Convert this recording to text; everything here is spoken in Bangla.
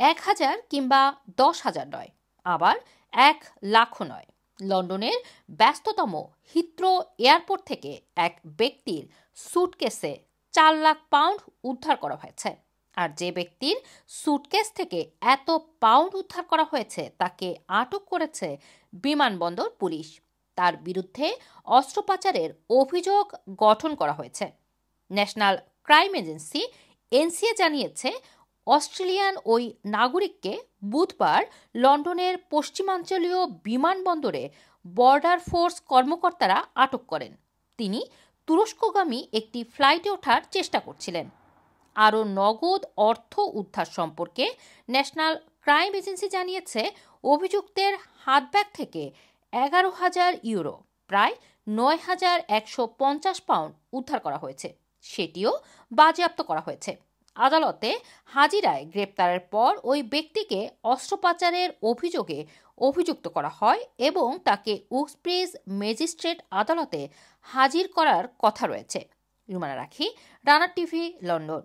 1000 কিংবা 10,000 নয়, আবার 1,00,000ও নয়। লন্ডনের ব্যস্ততম হিথ্রো এয়ারপোর্ট থেকে এক ব্যক্তির সুটকেসে 4 লাখ পাউন্ড উদ্ধার করা হয়েছে। আর যে ব্যক্তির সুটকেস থেকে এত পাউন্ড উদ্ধার করা হয়েছে তাকে আটক করেছে বিমানবন্দর পুলিশ। তার বিরুদ্ধে অস্ত্র পাচারের অভিযোগ গঠন করা হয়েছে। ন্যাশনাল ক্রাইম এজেন্সি এনসিএ জানিয়েছে অস্ট্রেলিয়ান ওই নাগরিককে বুধবার লন্ডনের পশ্চিমাঞ্চলীয় বিমানবন্দরে বর্ডার ফোর্স কর্মকর্তারা আটক করেন। তিনি তুরস্কগামী একটি ফ্লাইটে ওঠার চেষ্টা করছিলেন। আরও নগদ অর্থ উদ্ধার সম্পর্কে ন্যাশনাল ক্রাইম এজেন্সি জানিয়েছে অভিযুক্তের হাতব্যাগ থেকে 11,000 ইউরো, প্রায় 9,150 পাউন্ড উদ্ধার করা হয়েছে, সেটিও বাজেয়াপ্ত করা হয়েছে। আদালতে হাজিরায় গ্রেপ্তারের পর ওই ব্যক্তিকে অস্ত্র পাচারের অভিযোগে অভিযুক্ত করা হয় এবং তাকে উক্সব্রিজ ম্যাজিস্ট্রেট আদালতে হাজির করার কথা রয়েছে। রুমানা রাখি, রানা টিভি, লন্ডন।